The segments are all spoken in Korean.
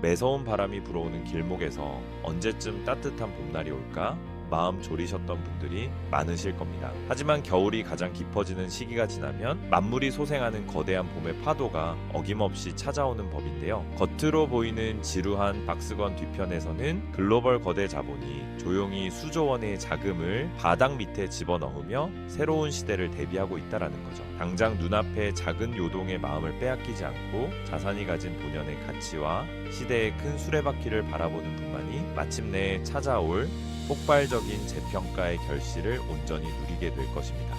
매서운 바람이 불어오는 길목에서 언제쯤 따뜻한 봄날이 올까? 마음 졸이셨던 분들이 많으실 겁니다. 하지만 겨울이 가장 깊어지는 시기가 지나면 만물이 소생하는 거대한 봄의 파도가 어김없이 찾아오는 법인데요. 겉으로 보이는 지루한 박스권 뒤편에서는 글로벌 거대 자본이 조용히 수조 원의 자금을 바닥 밑에 집어넣으며 새로운 시대를 대비하고 있다는 거죠. 당장 눈앞에 작은 요동의 마음을 빼앗기지 않고 자산이 가진 본연의 가치와 시대의 큰 수레바퀴를 바라보는 분만이 마침내 찾아올 폭발적인 재평가의 결실을 온전히 누리게 될 것입니다.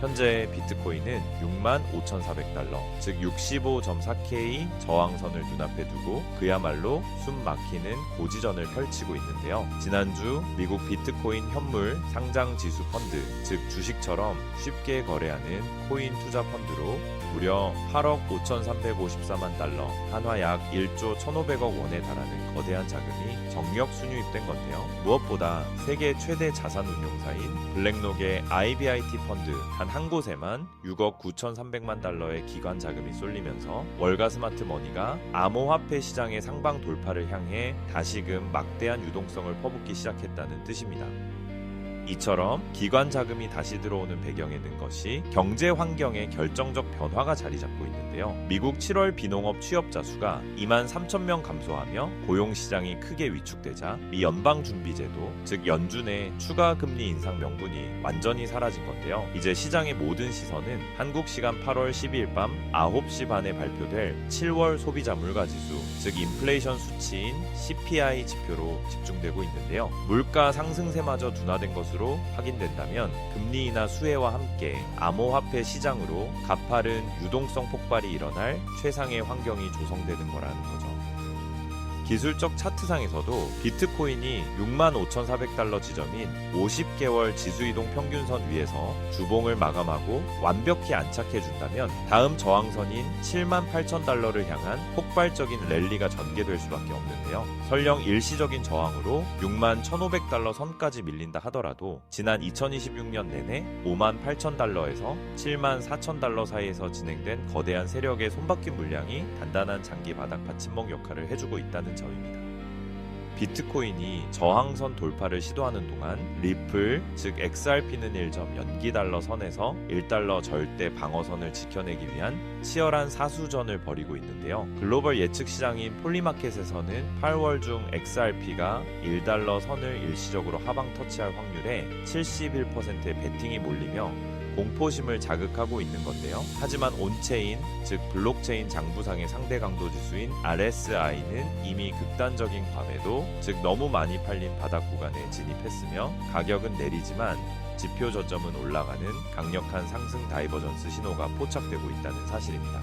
현재 비트코인은 65,400달러, 즉 65.4K 저항선을 눈앞에 두고 그야말로 숨 막히는 고지전을 펼치고 있는데요. 지난주 미국 비트코인 현물 상장 지수 펀드, 즉 주식처럼 쉽게 거래하는 코인 투자 펀드로 무려 8억 5,354만 달러, 한화 약 1조 1,500억 원에 달하는 거대한 자금이 정력 순유입된 건데요. 무엇보다 세계 최대 자산 운용사인 블랙록의 IBIT 펀드 단 한 곳에만 6억 9,300만 달러의 기관 자금이 쏠리면서 월가 스마트 머니가 암호화폐 시장의 상방 돌파를 향해 다시금 막대한 유동성을 퍼붓기 시작했다는 뜻입니다. 이처럼 기관 자금이 다시 들어오는 배경에는 것이 경제 환경의 결정적 변화가 자리 잡고 있는데요. 미국 7월 비농업 취업자 수가 23,000명 감소하며 고용시장이 크게 위축되자 미 연방준비제도, 즉 연준의 추가 금리 인상 명분이 완전히 사라진 건데요. 이제 시장의 모든 시선은 한국 시간 8월 12일 밤 9시 반에 발표될 7월 소비자 물가지수, 즉 인플레이션 수치인 CPI 지표로 집중되고 있는데요. 물가 상승세마저 둔화된 것으로 확인된다면 금리 인하 수혜와 함께 암호화폐 시장으로 가파른 유동성 폭발이 일어날 최상의 환경이 조성되는 거라는 거죠. 기술적 차트상에서도 비트코인이 65,400달러 지점인 50개월 지수이동 평균선 위에서 주봉을 마감하고 완벽히 안착해준다면 다음 저항선인 78,000달러를 향한 폭발적인 랠리가 전개될 수밖에 없는데요. 설령 일시적인 저항으로 61,500달러 선까지 밀린다 하더라도 지난 2026년 내내 58,000달러에서 74,000달러 사이에서 진행된 거대한 세력의 손바뀜 물량이 단단한 장기 바닥 받침목 역할을 해주고 있다는 점입니다. 비트코인이 저항선 돌파를 시도하는 동안 리플, 즉 XRP는 1점 연기달러 선에서 1달러 절대 방어선을 지켜내기 위한 치열한 사수전을 벌이고 있는데요. 글로벌 예측 시장인 폴리마켓에서는 8월 중 XRP가 1달러 선을 일시적으로 하방 터치할 확률에 71%의 베팅이 몰리며 공포심을 자극하고 있는 건데요. 하지만 온체인, 즉 블록체인 장부상의 상대 강도 지수인 RSI는 이미 극단적인 과매도, 즉 너무 많이 팔린 바닥 구간에 진입했으며 가격은 내리지만 지표 저점은 올라가는 강력한 상승 다이버전스 신호가 포착되고 있다는 사실입니다.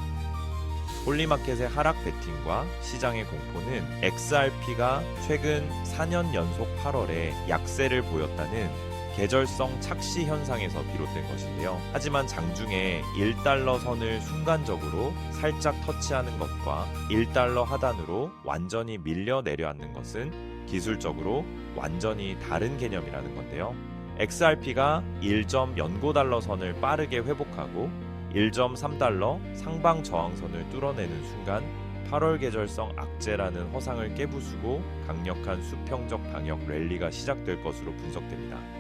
폴리마켓의 하락 베팅과 시장의 공포는 XRP가 최근 4년 연속 8월에 약세를 보였다는 계절성 착시 현상에서 비롯된 것인데요. 하지만 장중에 1달러 선을 순간적으로 살짝 터치하는 것과 1달러 하단으로 완전히 밀려 내려앉는 것은 기술적으로 완전히 다른 개념이라는 건데요. XRP가 1점 연고달러 선을 빠르게 회복하고 1.3달러 상방 저항선을 뚫어내는 순간 8월 계절성 악재라는 허상을 깨부수고 강력한 수평적 방역 랠리가 시작될 것으로 분석됩니다.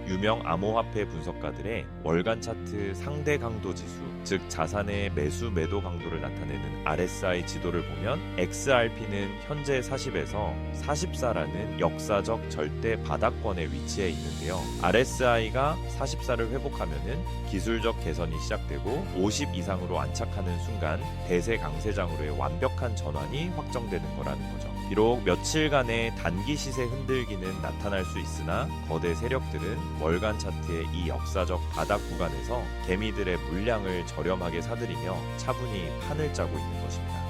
유명 암호화폐 분석가들의 월간 차트 상대 강도 지수, 즉 자산의 매수 매도 강도를 나타내는 RSI 지도를 보면 XRP는 현재 40에서 44라는 역사적 절대 바닥권에 위치해 있는데요. RSI가 44를 회복하면은 기술적 개선이 시작되고 50 이상으로 안착하는 순간 대세 강세장으로의 완벽한 전환이 확정되는 거라는 거죠. 비록 며칠간의 단기 시세 흔들기는 나타날 수 있으나 거대 세력들은 월간 차트의 이 역사적 바닥 구간에서 개미들의 물량을 저렴하게 사들이며 차분히 판을 짜고 있는 것입니다.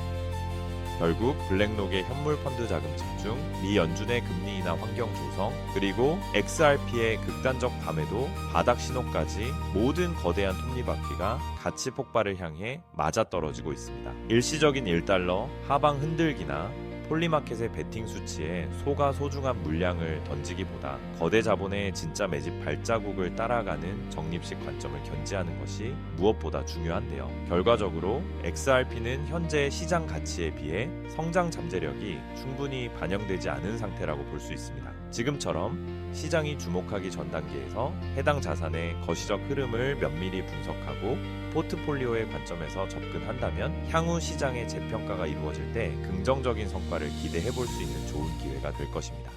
결국 블랙록의 현물 펀드 자금 집중, 미 연준의 금리 인하 환경 조성, 그리고 XRP의 극단적 밤에도 바닥 신호까지 모든 거대한 톱니바퀴가 가치 폭발을 향해 맞아떨어지고 있습니다. 일시적인 1달러 하방 흔들기나 폴리마켓의 베팅 수치에 소가 소중한 물량을 던지기보다 거대 자본의 진짜 매집 발자국을 따라가는 적립식 관점을 견지하는 것이 무엇보다 중요한데요. 결과적으로 XRP는 현재 시장 가치에 비해 성장 잠재력이 충분히 반영되지 않은 상태라고 볼 수 있습니다. 지금처럼 시장이 주목하기 전 단계에서 해당 자산의 거시적 흐름을 면밀히 분석하고 포트폴리오의 관점에서 접근한다면 향후 시장의 재평가가 이루어질 때 긍정적인 성과를 기대해 볼 수 있는 좋은 기회가 될 것입니다.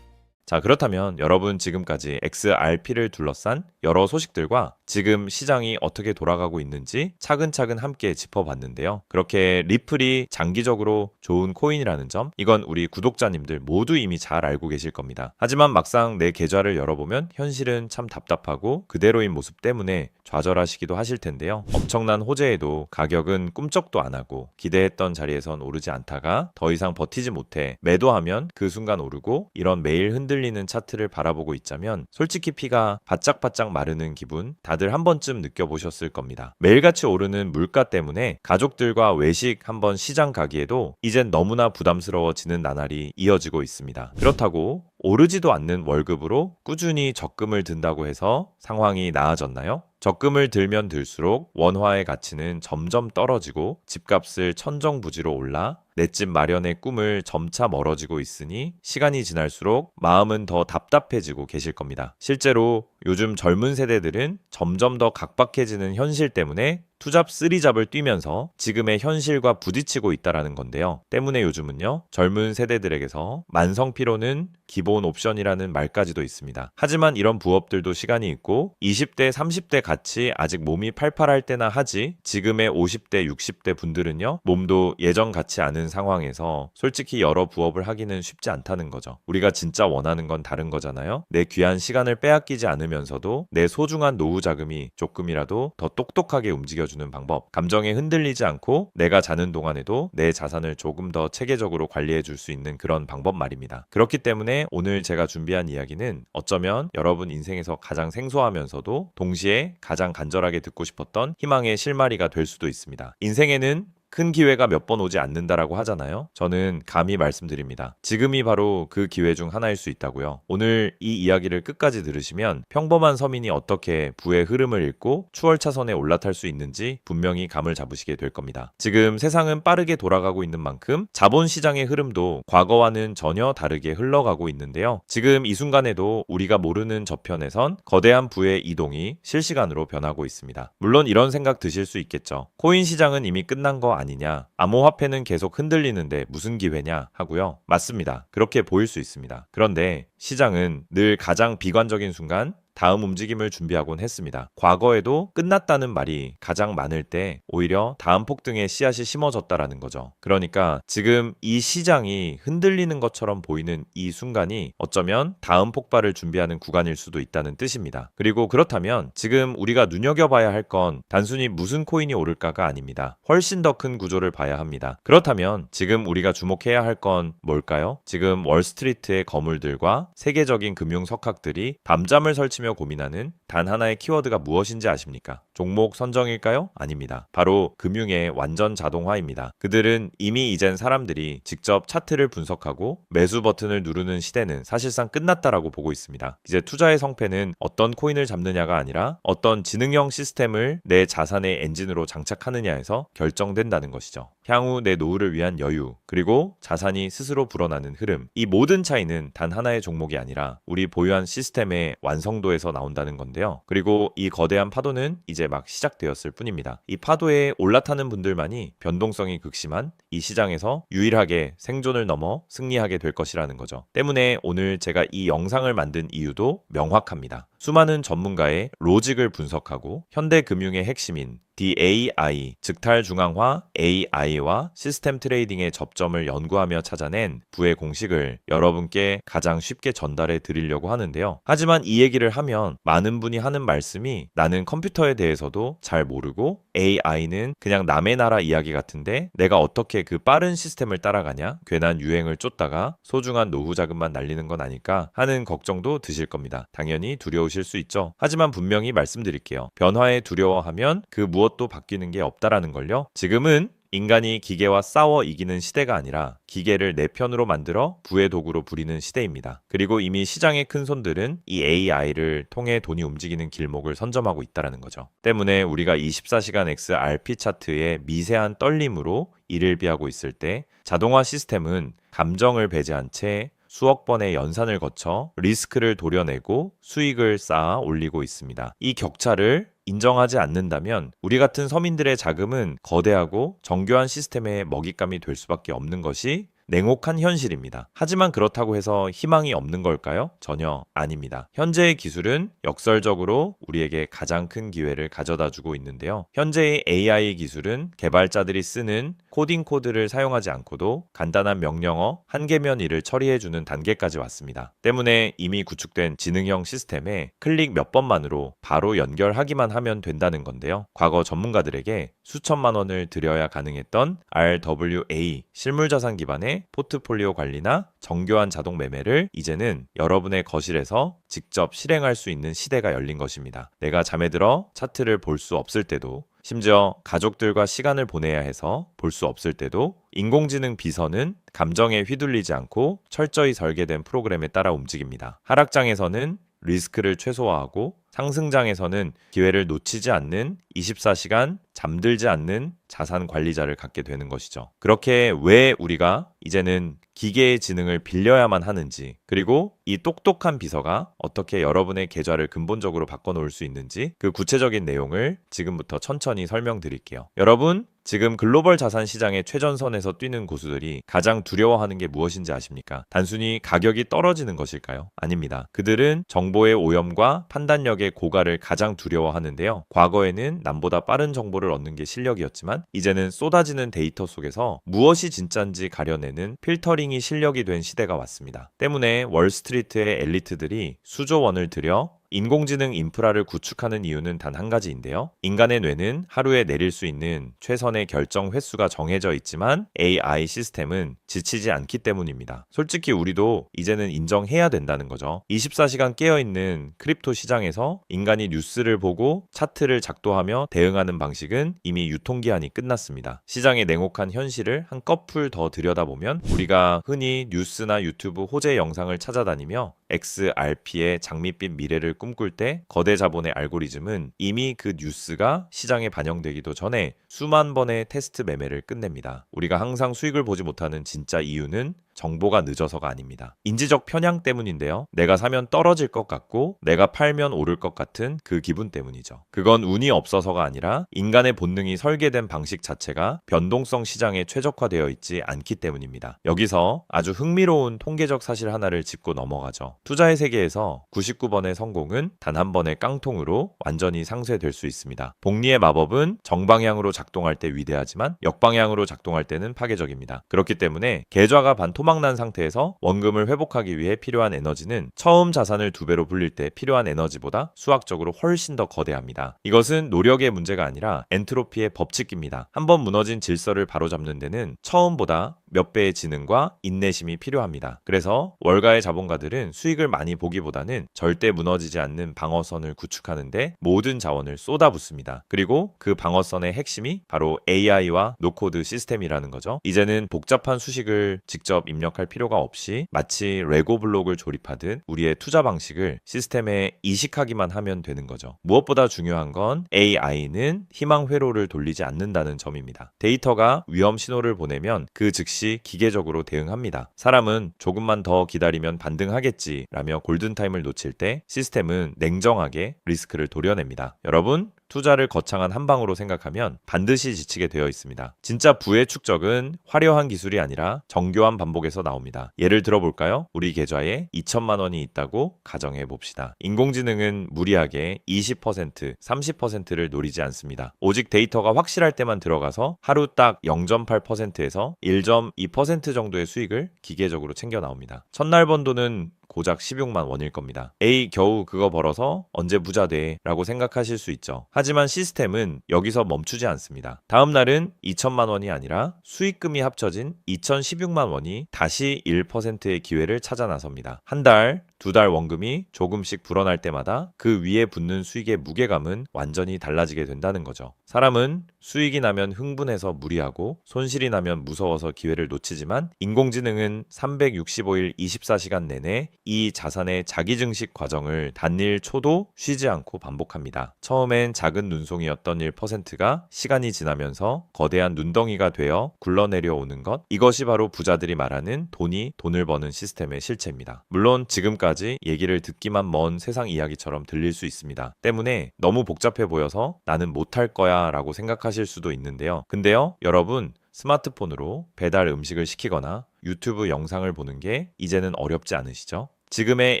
자, 그렇다면 여러분 지금까지 XRP를 둘러싼 여러 소식들과 지금 시장이 어떻게 돌아가고 있는지 차근차근 함께 짚어봤는데요. 그렇게 리플이 장기적으로 좋은 코인이라는 점, 이건 우리 구독자님들 모두 이미 잘 알고 계실 겁니다. 하지만 막상 내 계좌를 열어보면 현실은 참 답답하고 그대로인 모습 때문에 좌절하시기도 하실 텐데요. 엄청난 호재에도 가격은 꿈쩍도 안 하고 기대했던 자리에선 오르지 않다가 더 이상 버티지 못해 매도하면 그 순간 오르고, 이런 매일 흔들리는 차트를 바라보고 있자면 솔직히 피가 바짝바짝 마르는 기분 다들 한 번쯤 느껴보셨을 겁니다. 매일같이 오르는 물가 때문에 가족들과 외식 한번 시장 가기에도 이젠 너무나 부담스러워지는 나날이 이어지고 있습니다. 그렇다고 오르지도 않는 월급으로 꾸준히 적금을 든다고 해서 상황이 나아졌나요? 적금을 들면 들수록 원화의 가치는 점점 떨어지고 집값을 천정부지로 올라 내 집 마련의 꿈을 점차 멀어지고 있으니 시간이 지날수록 마음은 더 답답해지고 계실 겁니다. 실제로 요즘 젊은 세대들은 점점 더 각박해지는 현실 때문에 투잡 쓰리잡을 뛰면서 지금의 현실과 부딪히고 있다라는 건데요. 때문에 요즘은요, 젊은 세대들에게서 만성 피로는 기본 옵션이라는 말까지도 있습니다. 하지만 이런 부업들도 시간이 있고 20대, 30대 같이 아직 몸이 팔팔할 때나 하지, 지금의 50대, 60대 분들은요, 몸도 예전 같지 않은 상황에서 솔직히 여러 부업을 하기는 쉽지 않다는 거죠. 우리가 진짜 원하는 건 다른 거잖아요. 내 귀한 시간을 빼앗기지 않으면서도 내 소중한 노후 자금이 조금이라도 더 똑똑하게 움직여주는 방법, 감정에 흔들리지 않고 내가 자는 동안에도 내 자산을 조금 더 체계적으로 관리해 줄 수 있는 그런 방법 말입니다. 그렇기 때문에 오늘 제가 준비한 이야기는 어쩌면 여러분 인생에서 가장 생소하면서도 동시에 가장 간절하게 듣고 싶었던 희망의 실마리가 될 수도 있습니다. 인생에는 큰 기회가 몇 번 오지 않는다라고 하잖아요. 저는 감히 말씀드립니다. 지금이 바로 그 기회 중 하나일 수 있다고요. 오늘 이 이야기를 끝까지 들으시면 평범한 서민이 어떻게 부의 흐름을 읽고 추월차선에 올라탈 수 있는지 분명히 감을 잡으시게 될 겁니다. 지금 세상은 빠르게 돌아가고 있는 만큼 자본시장의 흐름도 과거와는 전혀 다르게 흘러가고 있는데요. 지금 이 순간에도 우리가 모르는 저편에선 거대한 부의 이동이 실시간으로 변하고 있습니다. 물론 이런 생각 드실 수 있겠죠. 코인 시장은 이미 끝난 거 아니냐, 암호화폐는 계속 흔들리는데 무슨 기회냐 하고요. 맞습니다. 그렇게 보일 수 있습니다. 그런데 시장은 늘 가장 비관적인 순간 다음 움직임을 준비하곤 했습니다. 과거에도 끝났다는 말이 가장 많을 때 오히려 다음 폭등의 씨앗이 심어졌다라는 거죠. 그러니까 지금 이 시장이 흔들리는 것처럼 보이는 이 순간이 어쩌면 다음 폭발을 준비하는 구간일 수도 있다는 뜻입니다. 그리고 그렇다면 지금 우리가 눈여겨봐야 할 건 단순히 무슨 코인이 오를까가 아닙니다. 훨씬 더 큰 구조를 봐야 합니다. 그렇다면 지금 우리가 주목해야 할 건 뭘까요? 지금 월스트리트의 거물들과 세계적인 금융 석학들이 밤잠을 설치며 고민하는 단 하나의 키워드가 무엇인지 아십니까? 종목 선정일까요? 아닙니다. 바로 금융의 완전 자동화입니다. 그들은 이미 이젠 사람들이 직접 차트를 분석하고 매수 버튼을 누르는 시대는 사실상 끝났다라고 보고 있습니다. 이제 투자의 성패는 어떤 코인을 잡느냐가 아니라 어떤 지능형 시스템을 내 자산의 엔진으로 장착하느냐에서 결정된다는 것이죠. 향후 내 노후를 위한 여유, 그리고 자산이 스스로 불어나는 흐름, 이 모든 차이는 단 하나의 종목이 아니라 우리 보유한 시스템의 완성도에서 나온다는 건데요. 그리고 이 거대한 파도는 이제 막 시작되었을 뿐입니다. 이 파도에 올라타는 분들만이 변동성이 극심한 이 시장에서 유일하게 생존을 넘어 승리하게 될 것이라는 거죠. 때문에 오늘 제가 이 영상을 만든 이유도 명확합니다. 수많은 전문가의 로직을 분석하고 현대 금융의 핵심인 DAI, 즉 탈중앙화 AI와 시스템 트레이딩의 접점을 연구하며 찾아낸 부의 공식을 여러분께 가장 쉽게 전달해 드리려고 하는데요. 하지만 이 얘기를 하면 많은 분이 하는 말씀이 나는 컴퓨터에 대해서도 잘 모르고 AI는 그냥 남의 나라 이야기 같은데 내가 어떻게 그 빠른 시스템을 따라가냐? 괜한 유행을 쫓다가 소중한 노후 자금만 날리는 건 아닐까 하는 걱정도 드실 겁니다. 당연히 두려우실 수 있죠. 하지만 분명히 말씀드릴게요. 변화에 두려워하면 그 무엇도 바뀌는 게 없다라는 걸요. 지금은 인간이 기계와 싸워 이기는 시대가 아니라 기계를 내 편으로 만들어 부의 도구로 부리는 시대입니다. 그리고 이미 시장의 큰 손들은 이 AI를 통해 돈이 움직이는 길목을 선점하고 있다는 거죠. 때문에 우리가 24시간 XRP 차트의 미세한 떨림으로 이를 비하고 있을 때 자동화 시스템은 감정을 배제한 채 수억 번의 연산을 거쳐 리스크를 도려내고 수익을 쌓아 올리고 있습니다. 이 격차를 인정하지 않는다면 우리 같은 서민들의 자금은 거대하고 정교한 시스템의 먹잇감이 될 수밖에 없는 것이 냉혹한 현실입니다. 하지만 그렇다고 해서 희망이 없는 걸까요? 전혀 아닙니다. 현재의 기술은 역설적으로 우리에게 가장 큰 기회를 가져다 주고 있는데요. 현재의 AI 기술은 개발자들이 쓰는 코딩 코드를 사용하지 않고도 간단한 명령어 한 개면 일을 처리해주는 단계까지 왔습니다. 때문에 이미 구축된 지능형 시스템에 클릭 몇 번만으로 바로 연결하기만 하면 된다는 건데요. 과거 전문가들에게 수천만 원을 들여야 가능했던 RWA 실물자산 기반의 포트폴리오 관리나 정교한 자동 매매를 이제는 여러분의 거실에서 직접 실행할 수 있는 시대가 열린 것입니다. 내가 잠에 들어 차트를 볼 수 없을 때도, 심지어 가족들과 시간을 보내야 해서 볼 수 없을 때도 인공지능 비서는 감정에 휘둘리지 않고 철저히 설계된 프로그램에 따라 움직입니다. 하락장에서는 리스크를 최소화하고 상승장에서는 기회를 놓치지 않는 24시간 잠들지 않는 자산 관리자를 갖게 되는 것이죠. 그렇게 왜 우리가 이제는 기계의 지능을 빌려야만 하는지, 그리고 이 똑똑한 비서가 어떻게 여러분의 계좌를 근본적으로 바꿔놓을 수 있는지 그 구체적인 내용을 지금부터 천천히 설명드릴게요. 여러분, 지금 글로벌 자산 시장의 최전선에서 뛰는 고수들이 가장 두려워하는 게 무엇인지 아십니까? 단순히 가격이 떨어지는 것일까요? 아닙니다. 그들은 정보의 오염과 판단력의 고갈을 가장 두려워하는데요. 과거에는 남보다 빠른 정보를 얻는 게 실력이었지만 이제는 쏟아지는 데이터 속에서 무엇이 진짜인지 가려내는 필터링이 실력이 된 시대가 왔습니다. 때문에 월스트리트의 엘리트들이 수조 원을 들여 인공지능 인프라를 구축하는 이유는 단 한 가지인데요. 인간의 뇌는 하루에 내릴 수 있는 최선의 결정 횟수가 정해져 있지만 AI 시스템은 지치지 않기 때문입니다. 솔직히 우리도 이제는 인정해야 된다는 거죠. 24시간 깨어있는 크립토 시장에서 인간이 뉴스를 보고 차트를 작도하며 대응하는 방식은 이미 유통기한이 끝났습니다. 시장의 냉혹한 현실을 한꺼풀 더 들여다보면 우리가 흔히 뉴스나 유튜브 호재 영상을 찾아다니며 XRP의 장밋빛 미래를 꿈꿀 때 거대 자본의 알고리즘은 이미 그 뉴스가 시장에 반영되기도 전에 수만 번의 테스트 매매를 끝냅니다. 우리가 항상 수익을 보지 못하는 진짜 이유는 정보가 늦어서가 아닙니다. 인지적 편향 때문인데요. 내가 사면 떨어질 것 같고 내가 팔면 오를 것 같은 그 기분 때문이죠. 그건 운이 없어서가 아니라 인간의 본능이 설계된 방식 자체가 변동성 시장에 최적화되어 있지 않기 때문입니다. 여기서 아주 흥미로운 통계적 사실 하나를 짚고 넘어가죠. 투자의 세계에서 99번의 성공은 단 한 번의 깡통으로 완전히 상쇄될 수 있습니다. 복리의 마법은 정방향으로 작동할 때 위대하지만 역방향으로 작동할 때는 파괴적입니다. 그렇기 때문에 계좌가 반토막난 상태에서 원금을 회복하기 위해 필요한 에너지는 처음 자산을 2배로 불릴 때 필요한 에너지보다 수학적으로 훨씬 더 거대합니다. 이것은 노력의 문제가 아니라 엔트로피의 법칙입니다. 한번 무너진 질서를 바로잡는 데는 처음보다 몇 배의 지능과 인내심이 필요합니다. 그래서 월가의 자본가들은 수익을 많이 보기보다는 절대 무너지지 않는 방어선을 구축하는데 모든 자원을 쏟아붓습니다. 그리고 그 방어선의 핵심이 바로 AI와 노코드 시스템이라는 거죠. 이제는 복잡한 수식을 직접 입력할 필요가 없이 마치 레고 블록을 조립하듯 우리의 투자 방식을 시스템에 이식하기만 하면 되는 거죠. 무엇보다 중요한 건 AI는 희망 회로를 돌리지 않는다는 점입니다. 데이터가 위험 신호를 보내면 그 즉시 기계적으로 대응합니다. 사람은 조금만 더 기다리면 반등하겠지라며 골든타임을 놓칠 때 시스템은 냉정하게 리스크를 도려냅니다. 여러분, 투자를 거창한 한 방으로 생각하면 반드시 지치게 되어 있습니다. 진짜 부의 축적은 화려한 기술이 아니라 정교한 반복에서 나옵니다. 예를 들어볼까요? 우리 계좌에 2천만 원이 있다고 가정해 봅시다. 인공지능은 무리하게 20%, 30%를 노리지 않습니다. 오직 데이터가 확실할 때만 들어가서 하루 딱 0.8%에서 1.2% 정도의 수익을 기계적으로 챙겨 나옵니다. 첫날 번 돈은 고작 16만 원일 겁니다. 에이, 겨우 그거 벌어서 언제 부자 돼? 라고 생각하실 수 있죠. 하지만 시스템은 여기서 멈추지 않습니다. 다음 날은 2천만 원이 아니라 수익금이 합쳐진 2,016만 원이 다시 1%의 기회를 찾아 나섭니다. 한 달, 두 달 원금이 조금씩 불어날 때마다 그 위에 붙는 수익의 무게감은 완전히 달라지게 된다는 거죠. 사람은 수익이 나면 흥분해서 무리하고 손실이 나면 무서워서 기회를 놓치지만 인공지능은 365일 24시간 내내 이 자산의 자기증식 과정을 단일 초도 쉬지 않고 반복합니다. 처음엔 작은 눈송이였던 1%가 시간이 지나면서 거대한 눈덩이가 되어 굴러내려오는 것, 이것이 바로 부자들이 말하는 돈이 돈을 버는 시스템의 실체입니다. 물론 지금까지 얘기를 듣기만 먼 세상 이야기처럼 들릴 수 있습니다. 때문에 너무 복잡해 보여서 나는 못할 거야 라고 생각하실 수도 있는데요. 근데요, 여러분, 스마트폰으로 배달 음식을 시키거나 유튜브 영상을 보는 게 이제는 어렵지 않으시죠? 지금의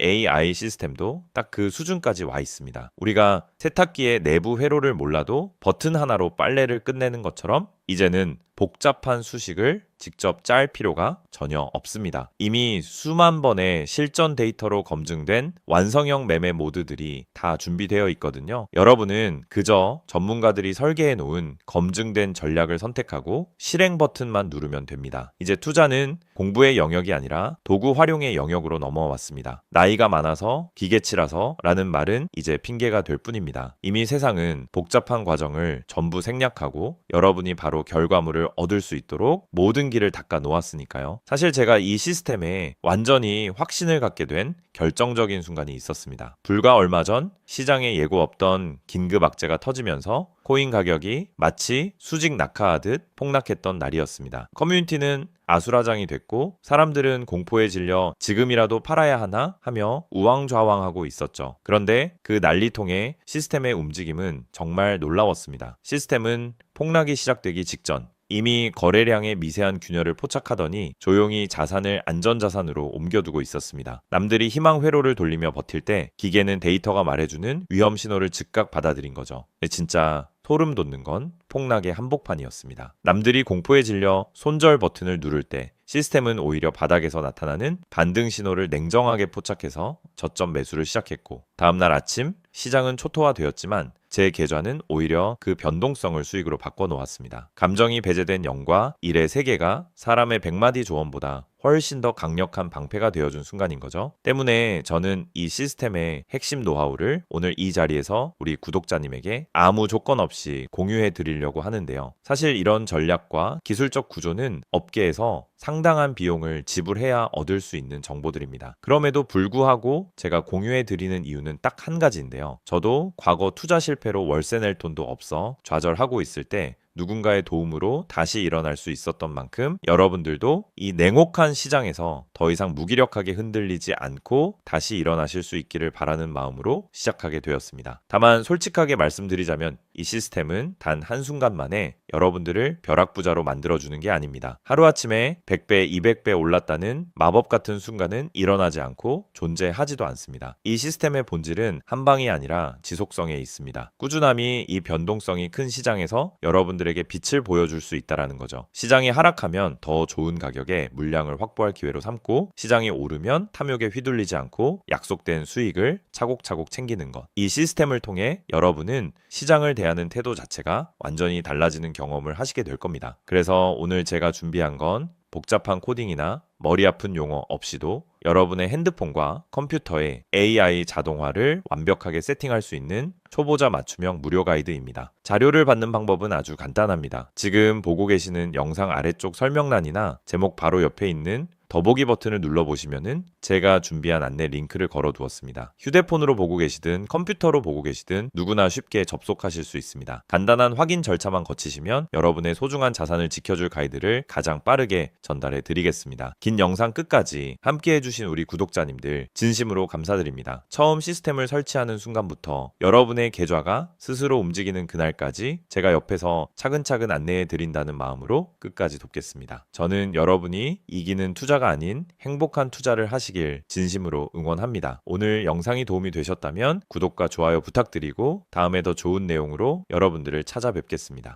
AI 시스템도 딱 그 수준까지 와 있습니다. 우리가 세탁기의 내부 회로를 몰라도 버튼 하나로 빨래를 끝내는 것처럼 이제는 복잡한 수식을 직접 짤 필요가 전혀 없습니다. 이미 수만 번의 실전 데이터로 검증된 완성형 매매 모드들이 다 준비되어 있거든요. 여러분은 그저 전문가들이 설계해 놓은 검증된 전략을 선택하고 실행 버튼만 누르면 됩니다. 이제 투자는 공부의 영역이 아니라 도구 활용의 영역으로 넘어왔습니다. 나이가 많아서 기계치라서 라는 말은 이제 핑계가 될 뿐입니다. 이미 세상은 복잡한 과정을 전부 생략하고 여러분이 바로 결과물을 얻을 수 있도록 모든 길을 닦아 놓았으니까요. 사실 제가 이 시스템에 완전히 확신을 갖게 된 결정적인 순간이 있었습니다. 불과 얼마 전 시장에 예고 없던 긴급 악재가 터지면서 코인 가격이 마치 수직 낙하하듯 폭락했던 날이었습니다. 커뮤니티는 아수라장이 됐고 사람들은 공포에 질려 지금이라도 팔아야 하나 하며 우왕좌왕하고 있었죠. 그런데 그 난리통의 시스템의 움직임은 정말 놀라웠습니다. 시스템은 폭락이 시작되기 직전 이미 거래량의 미세한 균열을 포착하더니 조용히 자산을 안전자산으로 옮겨두고 있었습니다. 남들이 희망 회로를 돌리며 버틸 때 기계는 데이터가 말해주는 위험 신호를 즉각 받아들인 거죠. 진짜 소름 돋는 건 폭락의 한복판이었습니다. 남들이 공포에 질려 손절 버튼을 누를 때 시스템은 오히려 바닥에서 나타나는 반등 신호를 냉정하게 포착해서 저점 매수를 시작했고 다음날 아침 시장은 초토화되었지만 제 계좌는 오히려 그 변동성을 수익으로 바꿔놓았습니다. 감정이 배제된 0과 1의 세계가 사람의 100마디 조언보다 훨씬 더 강력한 방패가 되어준 순간인 거죠. 때문에 저는 이 시스템의 핵심 노하우를 오늘 이 자리에서 우리 구독자님에게 아무 조건 없이 공유해 드리려고 하는데요. 사실 이런 전략과 기술적 구조는 업계에서 상당한 비용을 지불해야 얻을 수 있는 정보들입니다. 그럼에도 불구하고 제가 공유해 드리는 이유는 딱 한 가지인데요. 저도 과거 투자 실패로 월세 낼 돈도 없어 좌절하고 있을 때 누군가의 도움으로 다시 일어날 수 있었던 만큼 여러분들도 이 냉혹한 시장에서 더 이상 무기력하게 흔들리지 않고 다시 일어나실 수 있기를 바라는 마음으로 시작하게 되었습니다. 다만 솔직하게 말씀드리자면 이 시스템은 단 한순간 만에 여러분들을 벼락부자로 만들어주는 게 아닙니다. 하루아침에 100배, 200배 올랐다는 마법 같은 순간은 일어나지 않고 존재하지도 않습니다. 이 시스템의 본질은 한 방이 아니라 지속성에 있습니다. 꾸준함이 이 변동성이 큰 시장에서 여러분들에게 빛을 보여줄 수 있다는 거죠. 시장이 하락하면 더 좋은 가격에 물량을 확보할 기회로 삼고 시장이 오르면 탐욕에 휘둘리지 않고 약속된 수익을 차곡차곡 챙기는 것. 이 시스템을 통해 여러분은 시장을 대하는 태도 자체가 완전히 달라지는 경험을 하시게 될 겁니다. 그래서 오늘 제가 준비한 건 복잡한 코딩이나 머리 아픈 용어 없이도 여러분의 핸드폰과 컴퓨터에 AI 자동화를 완벽하게 세팅할 수 있는 초보자 맞춤형 무료 가이드입니다. 자료를 받는 방법은 아주 간단합니다. 지금 보고 계시는 영상 아래쪽 설명란이나 제목 바로 옆에 있는 더보기 버튼을 눌러보시면은 제가 준비한 안내 링크를 걸어두었습니다. 휴대폰으로 보고 계시든 컴퓨터로 보고 계시든 누구나 쉽게 접속하실 수 있습니다. 간단한 확인 절차만 거치시면 여러분의 소중한 자산을 지켜줄 가이드를 가장 빠르게 전달해 드리겠습니다. 긴 영상 끝까지 함께 해주신 우리 구독자님들 진심으로 감사드립니다. 처음 시스템을 설치하는 순간부터 여러분의 계좌가 스스로 움직이는 그날까지 제가 옆에서 차근차근 안내해 드린다는 마음으로 끝까지 돕겠습니다. 저는 여러분이 이기는 투자가 아닌 행복한 투자를 하시길 진심으로 응원합니다. 오늘 영상이 도움이 되셨다면 구독과 좋아요 부탁드리고 다음에 더 좋은 내용으로 여러분들을 찾아뵙겠습니다.